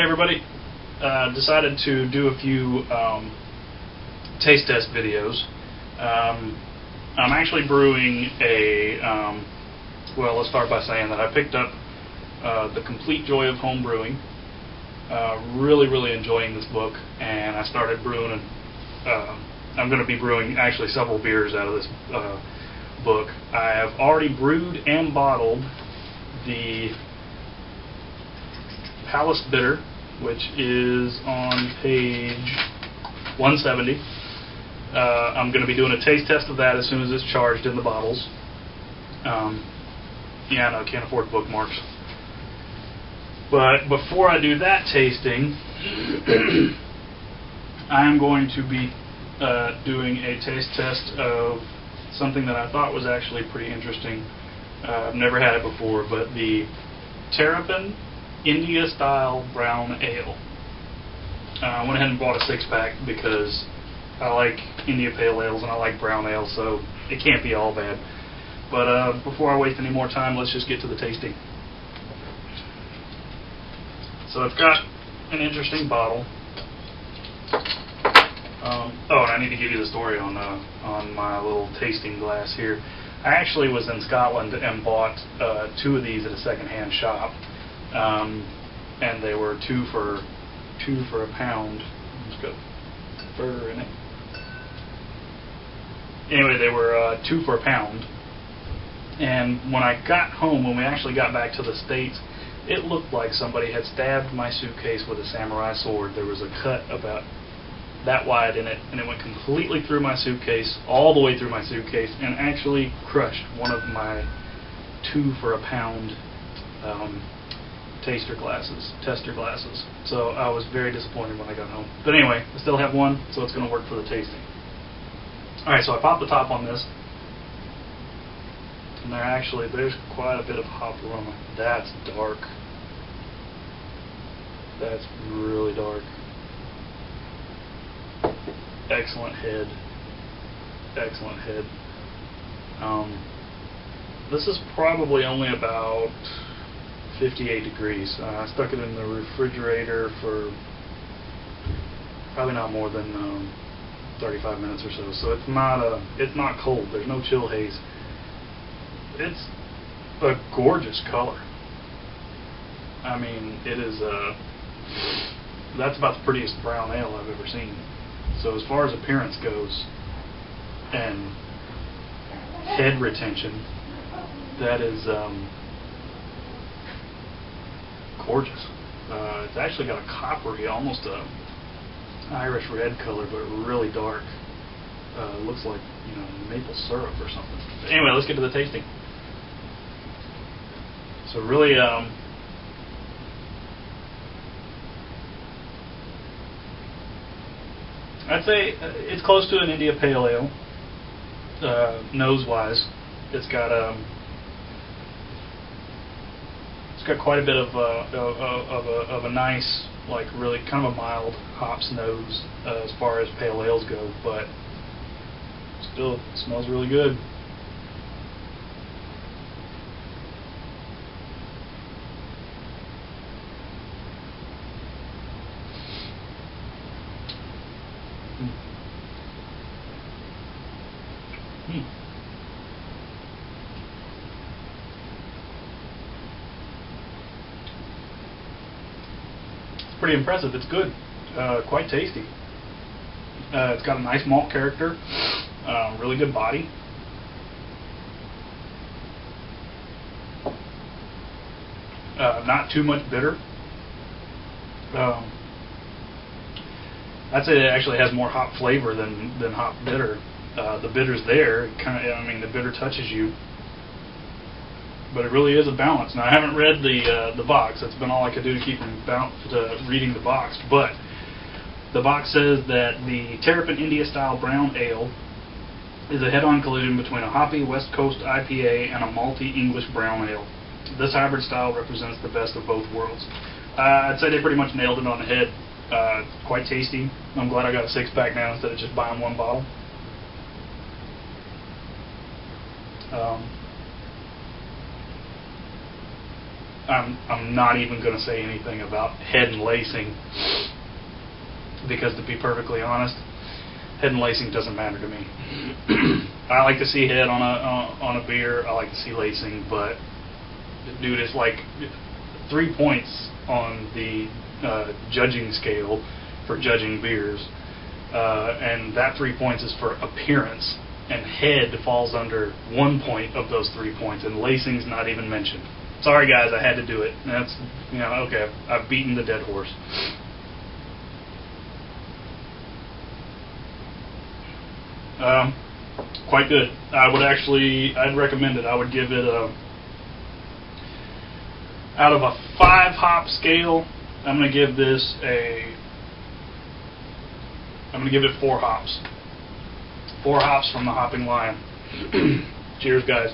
everybody. Decided to do a few taste test videos. I'm actually brewing a, well, let's start by saying that I picked up The Complete Joy of Home Brewing. Really enjoying this book, and I started brewing. I'm going to be brewing actually several beers out of this book. I have already brewed and bottled the Palace Bitter, which is on page 170. I'm going to be doing a taste test of that as soon as it's charged in the bottles. Yeah, no, can't afford bookmarks. But before I do that tasting, I am going to be doing a taste test of something that I thought was actually pretty interesting. I've never had it before, but the Terrapin India Style Brown Ale. I went ahead and bought a 6-pack because I like India Pale Ales and I like brown ale, so it can't be all bad. But before I waste any more time, let's just get to the tasting. So it's got an interesting bottle. Oh, and I need to give you the story on my little tasting glass here. I actually was in Scotland and bought 2 of these at a secondhand shop, and they were two for a pound. It's got fur in it. Anyway, they were 2 for a pound. And when I got home, when we actually got back to the States, it looked like somebody had stabbed my suitcase with a samurai sword. There was a cut about that wide in it, and it went completely through my suitcase, all the way through my suitcase, and actually crushed one of my 2 for a pound tester glasses. So I was very disappointed when I got home. But anyway, I still have one, so it's going to work for the tasting. Alright, so I popped the top on this, and there's quite a bit of hop aroma. That's dark. That's really dark. Excellent head. Excellent head. This is probably only about 58 degrees. I stuck it in the refrigerator for probably not more than 35 minutes or so. So it's not cold. There's no chill haze. It's a gorgeous color. I mean, it is that's about the prettiest brown ale I've ever seen. So as far as appearance goes and head retention, that is gorgeous. It's actually got a coppery, almost a Irish red color, but really dark. Looks like, you know, maple syrup or something. But anyway, let's get to the tasting. So really, I'd say it's close to an India Pale Ale, nose-wise. It's got quite a bit of a nice, like really kind of a mild hops nose as far as pale ales go, but still it smells really good. It's pretty impressive. It's good. Quite tasty. It's got a nice malt character. Really good body. Not too much bitter. I'd say it actually has more hop flavor than hop bitter. The bitter's there. I mean, the bitter touches you, but it really is a balance. Now, I haven't read the box. That's been all I could do to keep from reading the box. But the box says that the Terrapin India Style Brown Ale is a head-on collision between a hoppy West Coast IPA and a malty English brown ale. This hybrid style represents the best of both worlds. I'd say they pretty much nailed it on the head. Quite tasty. I'm glad I got a 6-pack now instead of just buying one bottle. I'm not even going to say anything about head and lacing, because to be perfectly honest, head and lacing doesn't matter to me. I like to see head on a beer. I like to see lacing, but dude, it's like 3 points on the judging scale for judging beers, and that 3 points is for appearance, and head falls under 1 point of those 3 points, and lacing's not even mentioned. Sorry guys, I had to do it. That's, okay, I've beaten the dead horse. Quite good. I'd recommend it. I would give it out of a 5 hop scale, I'm going to give it 4 hops. 4 hops from the Hopping Lion. Cheers, guys.